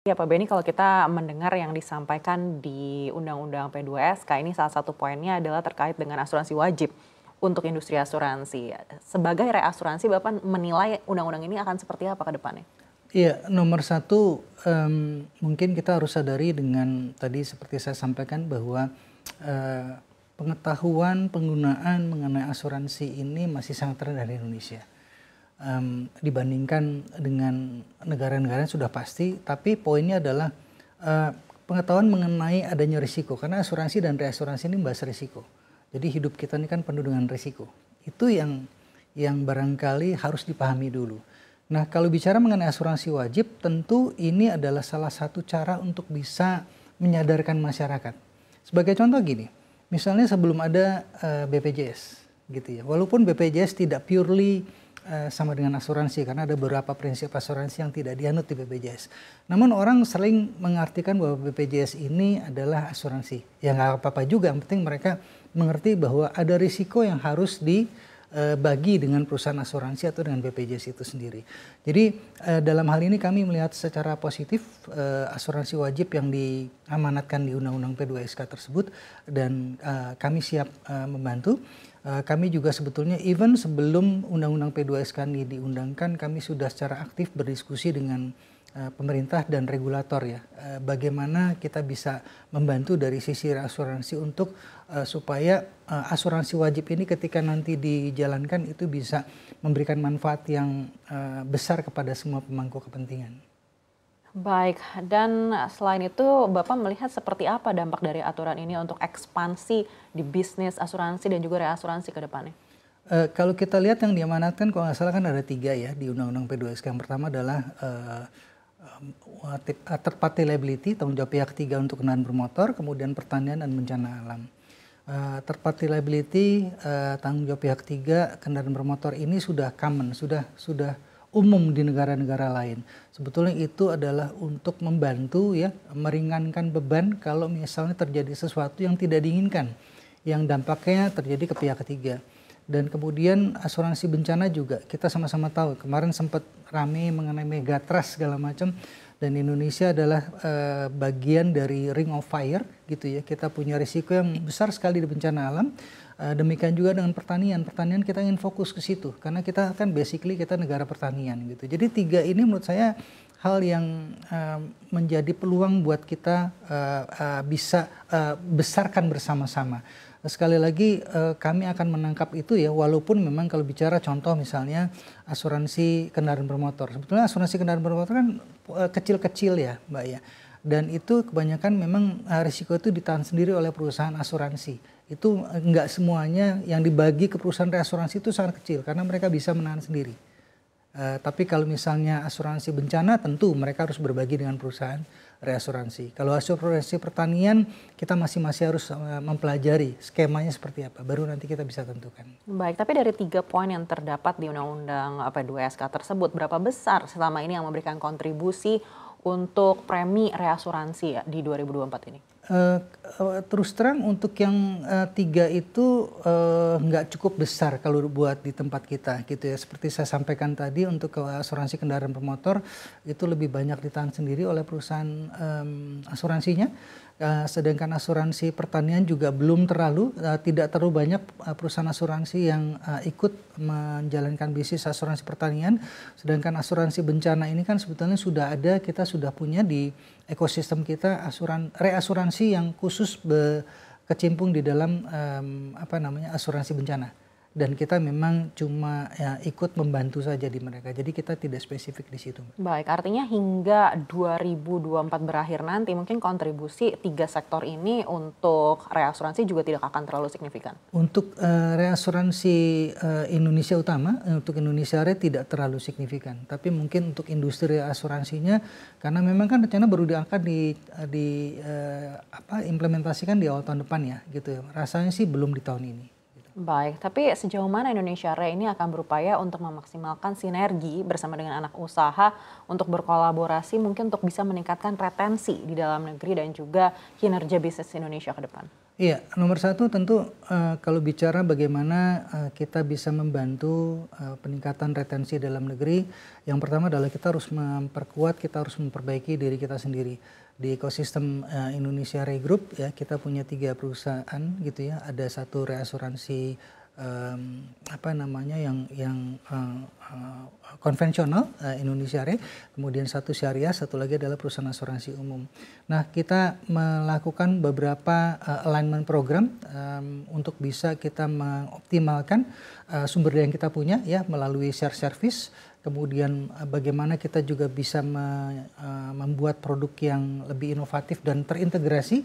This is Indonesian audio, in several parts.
Ya Pak Benny, kalau kita mendengar yang disampaikan di Undang-Undang P2SK ini salah satu poinnya adalah terkait dengan asuransi wajib untuk industri asuransi. Sebagai reasuransi, Bapak menilai undang-undang ini akan seperti apa ke depannya? Iya, nomor satu mungkin kita harus sadari dengan tadi seperti saya sampaikan bahwa pengetahuan penggunaan mengenai asuransi ini masih sangat rendah di Indonesia. Dibandingkan dengan negara-negara yang sudah pasti, tapi poinnya adalah pengetahuan mengenai adanya risiko, karena asuransi dan reasuransi ini membahas risiko. Jadi hidup kita ini kan penuh dengan risiko. Itu yang barangkali harus dipahami dulu. Nah, kalau bicara mengenai asuransi wajib, tentu ini adalah salah satu cara untuk bisa menyadarkan masyarakat. Sebagai contoh gini, misalnya sebelum ada BPJS, gitu ya. Walaupun BPJS tidak purely sama dengan asuransi, karena ada beberapa prinsip asuransi yang tidak dianut di BPJS. Namun orang sering mengartikan bahwa BPJS ini adalah asuransi. Ya nggak apa-apa juga, yang penting mereka mengerti bahwa ada risiko yang harus dibagi dengan perusahaan asuransi atau dengan BPJS itu sendiri. Jadi dalam hal ini kami melihat secara positif asuransi wajib yang diamanatkan di Undang-Undang P2SK tersebut, dan kami siap membantu. Kami juga sebetulnya even sebelum Undang-Undang P2SK ini diundangkan, kami sudah secara aktif berdiskusi dengan pemerintah dan regulator ya, bagaimana kita bisa membantu dari sisi asuransi untuk supaya asuransi wajib ini ketika nanti dijalankan itu bisa memberikan manfaat yang besar kepada semua pemangku kepentingan. Baik, dan selain itu Bapak melihat seperti apa dampak dari aturan ini untuk ekspansi di bisnis asuransi dan juga reasuransi ke depannya? Kalau kita lihat yang diamanatkan, kalau nggak salah kan ada 3 ya di Undang-Undang P2SK. Yang pertama adalah third party liability, tanggung jawab pihak ketiga untuk kendaraan bermotor, kemudian pertanian dan bencana alam. Third party liability, tanggung jawab pihak ketiga kendaraan bermotor ini sudah common, sudah umum di negara-negara lain. Sebetulnya itu adalah untuk membantu ya, meringankan beban kalau misalnya terjadi sesuatu yang tidak diinginkan, yang dampaknya terjadi ke pihak ketiga. Dan kemudian asuransi bencana juga kita sama-sama tahu, kemarin sempat rame mengenai megatrust segala macam, dan Indonesia adalah bagian dari Ring of Fire gitu ya. Kita punya risiko yang besar sekali di bencana alam. Demikian juga dengan pertanian. Pertanian kita ingin fokus ke situ karena kita kan basically kita negara pertanian gitu. Jadi 3 ini menurut saya hal yang menjadi peluang buat kita bisa besarkan bersama-sama. Sekali lagi kami akan menangkap itu ya, walaupun memang kalau bicara contoh misalnya asuransi kendaraan bermotor. Sebetulnya asuransi kendaraan bermotor kan kecil-kecil ya Mbak ya. Dan itu kebanyakan memang risiko itu ditahan sendiri oleh perusahaan asuransi. Itu enggak semuanya yang dibagi ke perusahaan reasuransi itu sangat kecil karena mereka bisa menahan sendiri. Tapi kalau misalnya asuransi bencana tentu mereka harus berbagi dengan perusahaan reasuransi. Kalau asuransi pertanian kita masih harus mempelajari skemanya seperti apa, baru nanti kita bisa tentukan. Baik, tapi dari 3 poin yang terdapat di Undang-Undang P2SK tersebut, berapa besar selama ini yang memberikan kontribusi untuk premi reasuransi ya, di 2024 ini? Terus terang untuk yang 3 itu nggak cukup besar kalau buat di tempat kita gitu ya. Seperti saya sampaikan tadi, untuk asuransi kendaraan bermotor itu lebih banyak ditahan sendiri oleh perusahaan asuransinya. Sedangkan asuransi pertanian juga belum tidak terlalu banyak perusahaan asuransi yang ikut menjalankan bisnis asuransi pertanian. Sedangkan asuransi bencana ini kan sebetulnya sudah ada, kita sudah punya di ekosistem kita reasuransi yang khusus berkecimpung di dalam asuransi bencana. Dan kita memang cuma ya, ikut membantu saja di mereka. Jadi kita tidak spesifik di situ. Baik, artinya hingga 2024 berakhir nanti mungkin kontribusi 3 sektor ini untuk reasuransi juga tidak akan terlalu signifikan. Untuk reasuransi Indonesia utama, untuk Indonesia Re tidak terlalu signifikan. Tapi mungkin untuk industri asuransinya, karena memang kan rencana baru akan implementasikan di awal tahun depan ya, gitu ya. Rasanya sih belum di tahun ini. Baik, tapi sejauh mana Indonesia Re ini akan berupaya untuk memaksimalkan sinergi bersama dengan anak usaha untuk berkolaborasi mungkin untuk bisa meningkatkan retensi di dalam negeri dan juga kinerja bisnis Indonesia ke depan? Iya, nomor satu tentu kalau bicara bagaimana kita bisa membantu peningkatan retensi dalam negeri, yang pertama adalah kita harus memperkuat, kita harus memperbaiki diri kita sendiri. Di ekosistem Indonesia Re Group ya, kita punya 3 perusahaan gitu ya, ada satu reasuransi apa namanya yang konvensional Indonesia Re, kemudian satu syariah, satu lagi adalah perusahaan asuransi umum. Nah, kita melakukan beberapa alignment program untuk bisa kita mengoptimalkan sumber daya yang kita punya ya melalui share service. Kemudian bagaimana kita juga bisa membuat produk yang lebih inovatif dan terintegrasi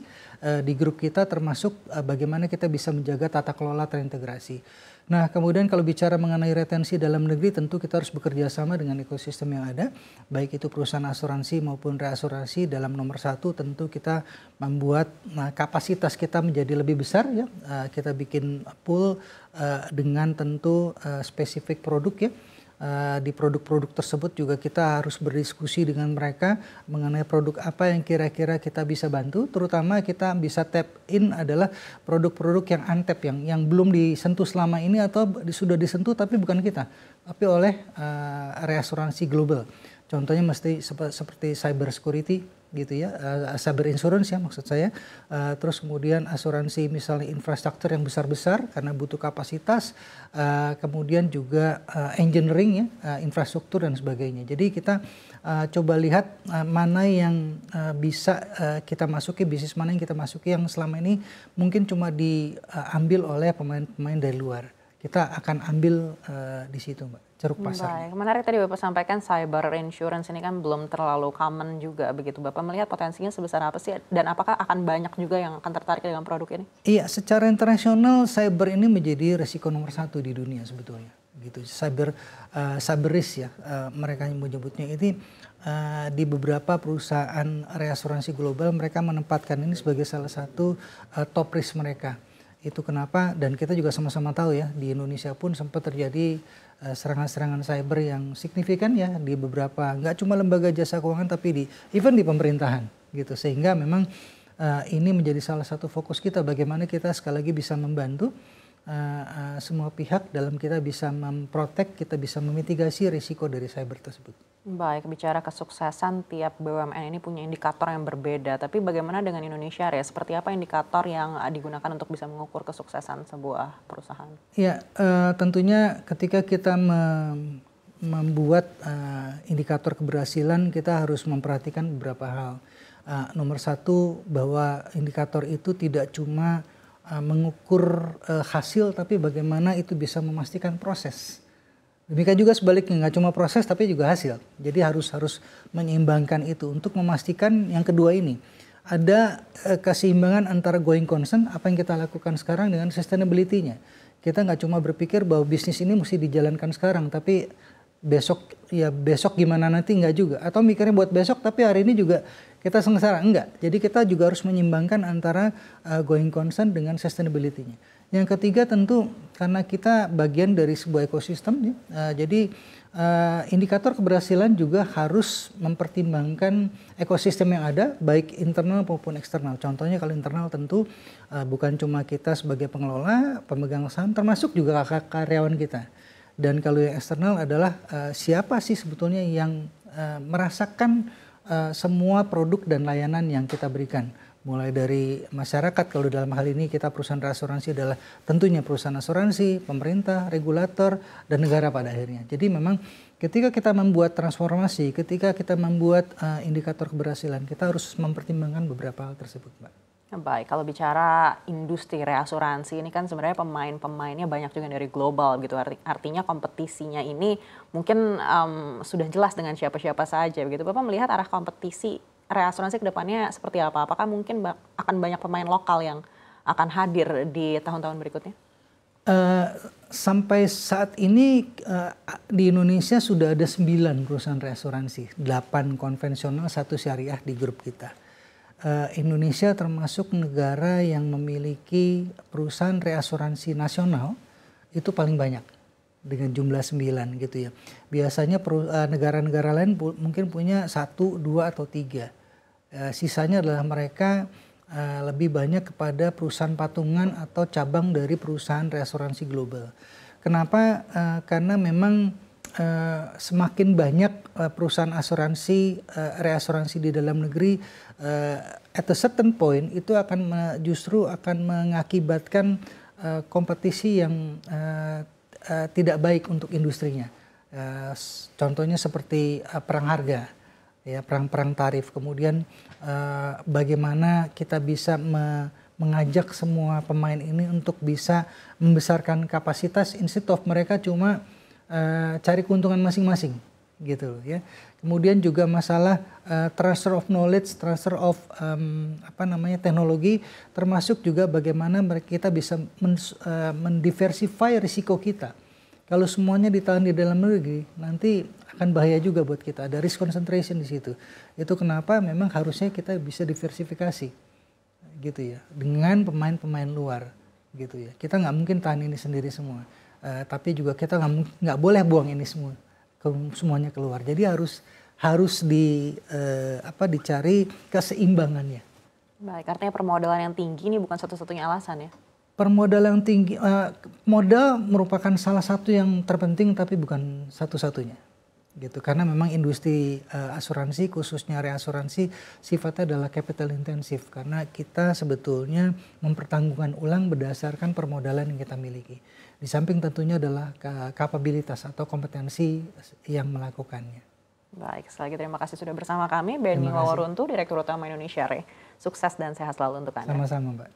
di grup kita, termasuk bagaimana kita bisa menjaga tata kelola terintegrasi. Nah, kemudian kalau bicara mengenai retensi dalam negeri, tentu kita harus bekerja sama dengan ekosistem yang ada, baik itu perusahaan asuransi maupun reasuransi. Dalam nomor satu tentu kita membuat kapasitas kita menjadi lebih besar ya, kita bikin pool dengan tentu spesifik produk ya. Di produk-produk tersebut juga kita harus berdiskusi dengan mereka mengenai produk apa yang kira-kira kita bisa bantu, terutama kita bisa tap in adalah produk-produk yang untap, yang belum disentuh selama ini atau sudah disentuh tapi bukan kita, tapi oleh reasuransi global. Contohnya mesti seperti cyber security gitu ya, cyber insurance ya maksud saya, terus kemudian asuransi misalnya infrastruktur yang besar-besar karena butuh kapasitas, kemudian juga engineering ya, infrastruktur dan sebagainya. Jadi kita coba lihat mana yang bisa kita masuki, bisnis mana yang kita masuki yang selama ini mungkin cuma diambil oleh pemain-pemain dari luar. Kita akan ambil di situ, Mbak, ceruk pasar. Baik, menarik tadi Bapak sampaikan cyber insurance ini kan belum terlalu common juga begitu. Bapak melihat potensinya sebesar apa sih dan apakah akan banyak juga yang akan tertarik dengan produk ini? Iya, secara internasional cyber ini menjadi resiko nomor 1 di dunia sebetulnya. Gitu, cyber risk ya, mereka yang menyebutnya ini di beberapa perusahaan reasuransi global mereka menempatkan ini sebagai salah satu top risk mereka. Itu kenapa, dan kita juga sama-sama tahu ya, di Indonesia pun sempat terjadi serangan-serangan cyber yang signifikan ya di beberapa, nggak cuma lembaga jasa keuangan tapi even di pemerintahan gitu. Sehingga memang ini menjadi salah satu fokus kita, bagaimana kita sekali lagi bisa membantu semua pihak dalam kita bisa memprotek, kita bisa memitigasi risiko dari cyber tersebut. Baik, bicara kesuksesan tiap BUMN ini punya indikator yang berbeda, tapi bagaimana dengan Indonesia ya? Seperti apa indikator yang digunakan untuk bisa mengukur kesuksesan sebuah perusahaan? Ya, tentunya ketika kita membuat indikator keberhasilan, kita harus memperhatikan beberapa hal. Nomor satu, bahwa indikator itu tidak cuma mengukur hasil, tapi bagaimana itu bisa memastikan proses. Demikian juga sebaliknya, nggak cuma proses tapi juga hasil. Jadi harus menyeimbangkan itu untuk memastikan yang kedua ini. Ada keseimbangan antara going concern, apa yang kita lakukan sekarang, dengan sustainability-nya. Kita nggak cuma berpikir bahwa bisnis ini mesti dijalankan sekarang, tapi besok gimana nanti, nggak juga. Atau mikirnya buat besok tapi hari ini juga kita sengsara, enggak. Jadi kita juga harus menyeimbangkan antara going concern dengan sustainability-nya. Yang ketiga tentu karena kita bagian dari sebuah ekosistem ya, jadi indikator keberhasilan juga harus mempertimbangkan ekosistem yang ada baik internal maupun eksternal. Contohnya kalau internal tentu bukan cuma kita sebagai pengelola, pemegang saham, termasuk juga karyawan kita. Dan kalau yang eksternal adalah siapa sih sebetulnya yang merasakan semua produk dan layanan yang kita berikan. Mulai dari masyarakat, kalau dalam hal ini kita perusahaan asuransi adalah tentunya perusahaan asuransi, pemerintah, regulator, dan negara pada akhirnya. Jadi memang ketika kita membuat transformasi, ketika kita membuat indikator keberhasilan, kita harus mempertimbangkan beberapa hal tersebut, Mbak. Baik, kalau bicara industri reasuransi ini kan sebenarnya pemain-pemainnya banyak juga dari global gitu. Artinya kompetisinya ini mungkin sudah jelas dengan siapa-siapa saja begitu. Bapak melihat arah kompetisi reasuransi ke depannya seperti apa? Apakah mungkin akan banyak pemain lokal yang akan hadir di tahun-tahun berikutnya? Sampai saat ini di Indonesia sudah ada 9 perusahaan reasuransi, 8 konvensional, 1 syariah di grup kita. Indonesia termasuk negara yang memiliki perusahaan reasuransi nasional itu paling banyak dengan jumlah 9 gitu ya. Biasanya negara-negara lain mungkin punya 1, 2 atau 3. Sisanya adalah mereka lebih banyak kepada perusahaan patungan atau cabang dari perusahaan reasuransi global. Kenapa? Karena memang semakin banyak perusahaan asuransi, reasuransi di dalam negeri, at a certain point itu akan justru akan mengakibatkan kompetisi yang tidak baik untuk industrinya. Contohnya seperti perang harga, ya, perang tarif. Kemudian bagaimana kita bisa mengajak semua pemain ini untuk bisa membesarkan kapasitas instead of mereka cuma cari keuntungan masing-masing gitu loh ya. Kemudian juga masalah transfer of knowledge, transfer of teknologi, termasuk juga bagaimana kita bisa mendiversify risiko kita. Kalau semuanya ditahan di dalam negeri, nanti akan bahaya juga buat kita. Ada risk concentration di situ. Itu kenapa memang harusnya kita bisa diversifikasi, gitu ya, dengan pemain-pemain luar, gitu ya. Kita nggak mungkin tahan ini sendiri semua. Tapi juga kita nggak boleh buang ini semuanya keluar. Jadi harus dicari keseimbangannya. Baik, artinya permodalan yang tinggi ini bukan satu-satunya alasan ya? Permodalan yang tinggi, modal merupakan salah satu yang terpenting tapi bukan satu-satunya. Gitu. Karena memang industri asuransi, khususnya reasuransi, sifatnya adalah capital intensif. Karena kita sebetulnya mempertanggungan ulang berdasarkan permodalan yang kita miliki. Di samping tentunya adalah kapabilitas atau kompetensi yang melakukannya. Baik, sekali lagi terima kasih sudah bersama kami. Benny Waworuntu, Direktur Utama Indonesia Re. Sukses dan sehat selalu untuk Anda. Sama-sama, Mbak.